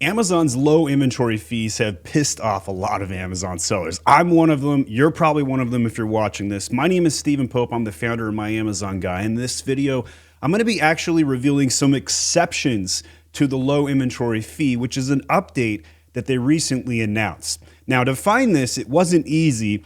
Amazon's low inventory fees have pissed off a lot of Amazon sellers. I'm one of them. You're probably one of them if you're watching this. My name is Stephen Pope. I'm the founder of My Amazon Guy. In this video, I'm going to be actually revealing some exceptions to the low inventory fee, which is an update that they recently announced. Now, to find this, it wasn't easy.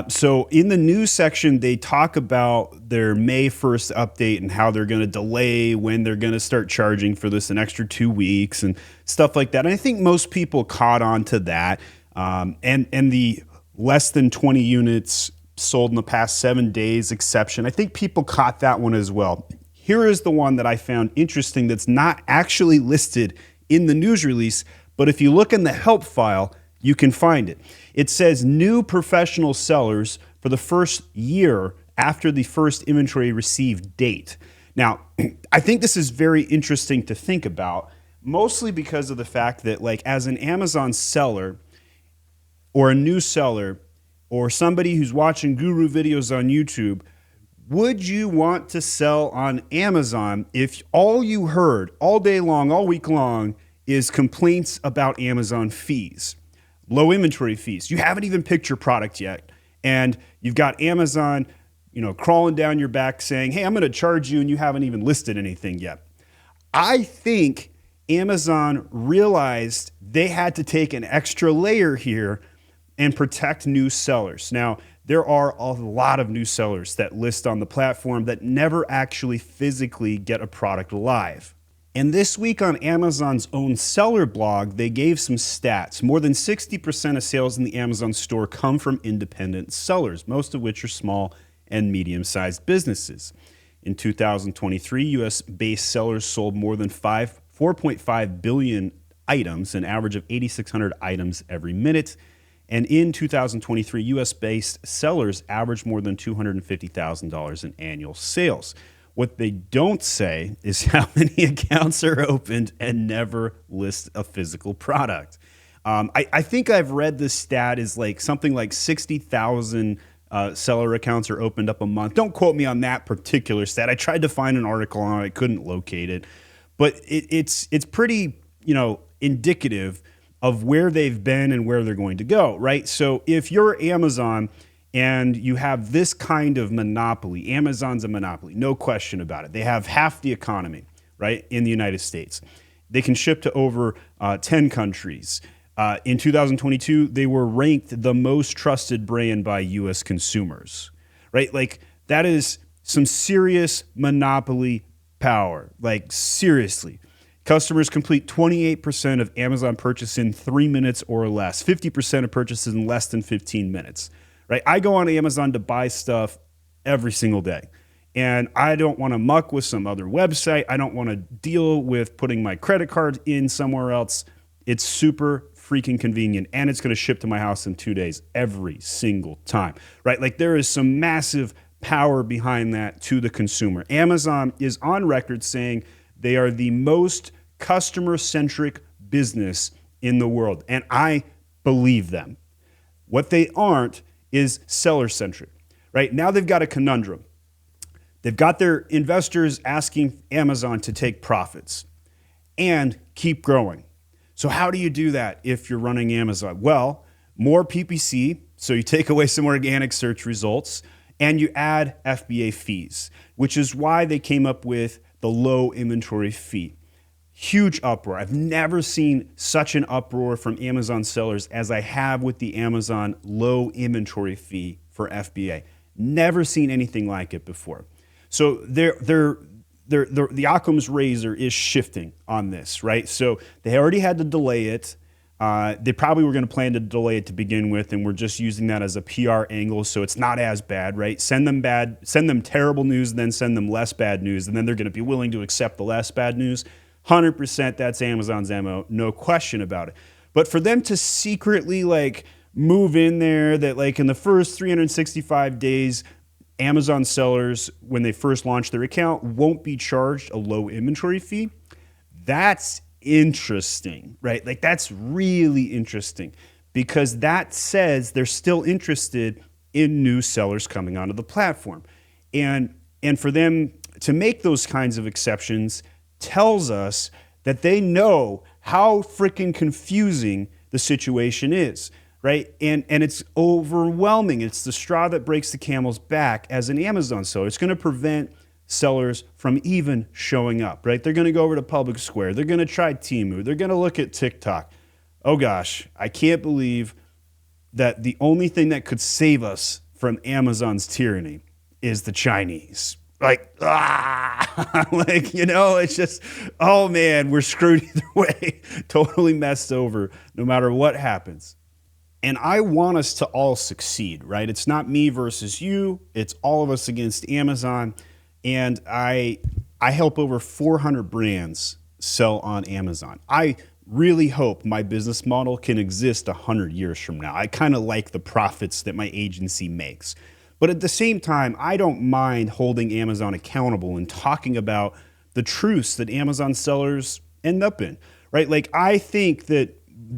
So in the news section, they talk about their May 1st update and how they're going to delay when they're going to start charging for this an extra 2 weeks and stuff like that. And I think most people caught on to that. And the less than 20 units sold in the past 7 days exception, I think people caught that one as well. Here is the one that I found interesting that's not actually listed in the news release, but if you look in the help file, you can find it. It says new professional sellers for the first year after the first inventory received date. Now, I think this is very interesting to think about, mostly because of the fact that, like, as an Amazon seller or a new seller or somebody who's watching guru videos on YouTube, would you want to sell on Amazon if all you heard all day long, all week long, is complaints about Amazon fees? Low inventory fees. You haven't even picked your product yet. And you've got Amazon, crawling down your back saying, hey, I'm going to charge you, and you haven't even listed anything yet. I think Amazon realized they had to take an extra layer here and protect new sellers. Now, there are a lot of new sellers that list on the platform that never actually physically get a product live. And this week on Amazon's own seller blog, they gave some stats. More than 60% of sales in the Amazon store come from independent sellers, most of which are small and medium-sized businesses. In 2023, US-based sellers sold more than 4.5 billion items, an average of 8,600 items every minute. And in 2023, US-based sellers averaged more than $250,000 in annual sales. What they don't say is how many accounts are opened and never list a physical product. I think I've read this stat is like something like 60,000 seller accounts are opened up a month. Don't quote me on that particular stat. I tried to find an article on it. I couldn't locate it. But it's pretty, indicative of where they've been and where they're going to go, right? So if you're Amazon and you have this kind of monopoly, Amazon's a monopoly, no question about it. They have half the economy, right, in the United States. They can ship to over 10 countries. In 2022, they were ranked the most trusted brand by US consumers, right? Like, that is some serious monopoly power, like, seriously. Customers complete 28% of Amazon purchases in 3 minutes or less, 50% of purchases in less than 15 minutes. Right? I go on Amazon to buy stuff every single day, and I don't want to muck with some other website. I don't want to deal with putting my credit card in somewhere else. It's super freaking convenient, and it's going to ship to my house in 2 days every single time, right? Like, there is some massive power behind that to the consumer. Amazon is on record saying they are the most customer-centric business in the world, and I believe them. What they aren't is seller-centric, right? Now they've got a conundrum. They've got their investors asking Amazon to take profits and keep growing. So how do you do that if you're running Amazon? Well, more PPC, so you take away some organic search results, and you add FBA fees, which is why they came up with the low inventory fee. Huge uproar. I've never seen such an uproar from Amazon sellers as I have with the Amazon low inventory fee for FBA. Never seen anything like it before. So the Occam's razor is shifting on this, right? So they already had to delay it. They probably were going to plan to delay it to begin with, and we're just using that as a PR angle, so it's not as bad, right? Send them terrible news, and then send them less bad news, and then they're going to be willing to accept the less bad news. 100% that's Amazon's MO, no question about it. But for them to secretly move in there that in the first 365 days, Amazon sellers, when they first launch their account, won't be charged a low inventory fee, that's interesting, right? That's really interesting because that says they're still interested in new sellers coming onto the platform. And for them to make those kinds of exceptions tells us that they know how freaking confusing the situation is, right? And it's overwhelming. It's the straw that breaks the camel's back as an Amazon seller. It's going to prevent sellers from even showing up, right? They're going to go over to Public Square. They're going to try Temu. They're going to look at TikTok. Oh gosh, I can't believe that the only thing that could save us from Amazon's tyranny is the Chinese. Like, it's just, oh man, we're screwed either way. Totally messed over no matter what happens. And I want us to all succeed, right? It's not me versus you. It's all of us against Amazon. And I help over 400 brands sell on Amazon. I really hope my business model can exist 100 years from now. I kind of like the profits that my agency makes. But at the same time, I don't mind holding Amazon accountable and talking about the truths that Amazon sellers end up in, right? Like, I think that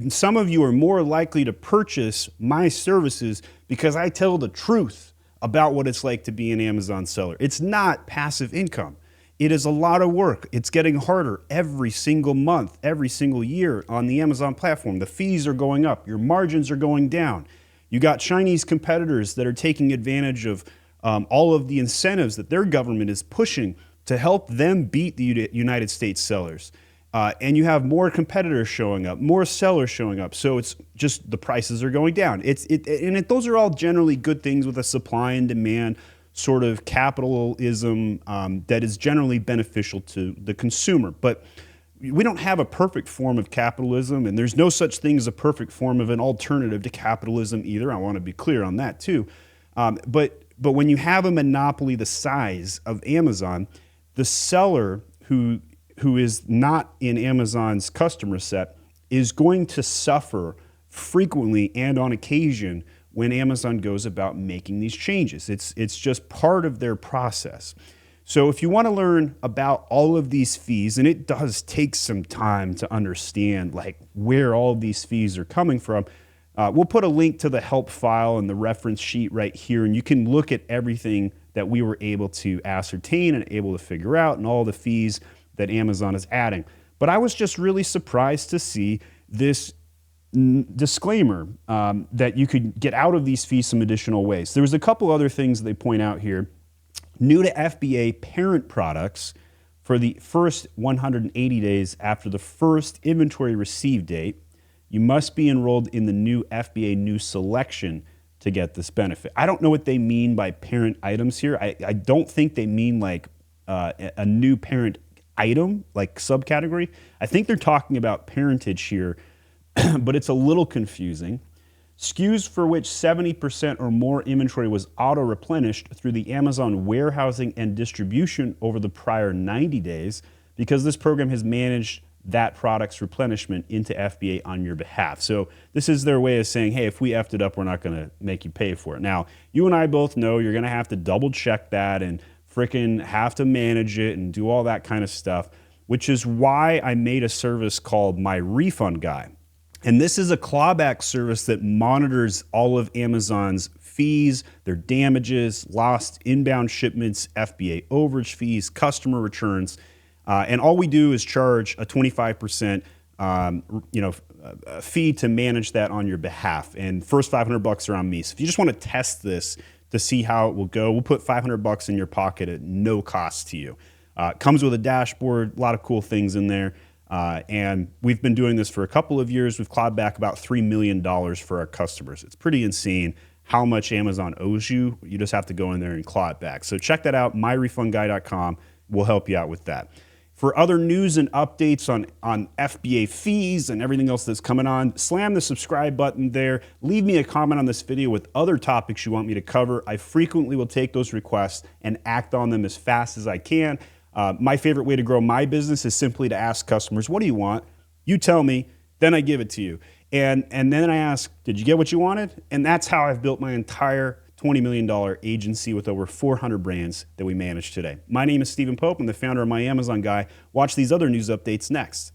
some of you are more likely to purchase my services because I tell the truth about what it's like to be an Amazon seller. It's not passive income. It is a lot of work. It's getting harder every single month, every single year on the Amazon platform. The fees are going up. Your margins are going down. You got Chinese competitors that are taking advantage of all of the incentives that their government is pushing to help them beat the United States sellers. And you have more competitors showing up, more sellers showing up. So it's just the prices are going down. Those are all generally good things with a supply and demand sort of capitalism that is generally beneficial to the consumer. But we don't have a perfect form of capitalism, and there's no such thing as a perfect form of an alternative to capitalism either. I want to be clear on that too. But when you have a monopoly the size of Amazon, the seller who is not in Amazon's customer set is going to suffer frequently and on occasion when Amazon goes about making these changes. It's just part of their process. So if you want to learn about all of these fees, and it does take some time to understand like where all of these fees are coming from, we'll put a link to the help file and the reference sheet right here, and you can look at everything that we were able to ascertain and able to figure out and all the fees that Amazon is adding. But I was just really surprised to see this disclaimer that you could get out of these fees some additional ways. There was a couple other things they point out here. New to FBA parent products for the first 180 days after the first inventory receive date, you must be enrolled in the new FBA new selection to get this benefit. I don't know what they mean by parent items here. I don't think they mean like a new parent item, like subcategory. I think they're talking about parentage here, but it's a little confusing. SKUs for which 70% or more inventory was auto-replenished through the Amazon warehousing and distribution over the prior 90 days, because this program has managed that product's replenishment into FBA on your behalf. So this is their way of saying, hey, if we effed it up, we're not going to make you pay for it. Now, you and I both know you're going to have to double check that and frickin' have to manage it and do all that kind of stuff, which is why I made a service called My Refund Guy. And this is a clawback service that monitors all of Amazon's fees, their damages, lost inbound shipments, FBA overage fees, customer returns. And all we do is charge a 25% fee to manage that on your behalf. And first $500 are on me. So if you just want to test this to see how it will go, we'll put $500 in your pocket at no cost to you. Comes with a dashboard, a lot of cool things in there. And we've been doing this for a couple of years. We've clawed back about $3 million for our customers. It's pretty insane how much Amazon owes you. You just have to go in there and claw it back. So check that out, myrefundguy.com. We'll help you out with that. For other news and updates on FBA fees and everything else that's coming on, slam the subscribe button there. Leave me a comment on this video with other topics you want me to cover. I frequently will take those requests and act on them as fast as I can. My favorite way to grow my business is simply to ask customers, what do you want? You tell me, then I give it to you. And then I ask, did you get what you wanted? And that's how I've built my entire $20 million agency with over 400 brands that we manage today. My name is Stephen Pope. I'm the founder of My Amazon Guy. Watch these other news updates next.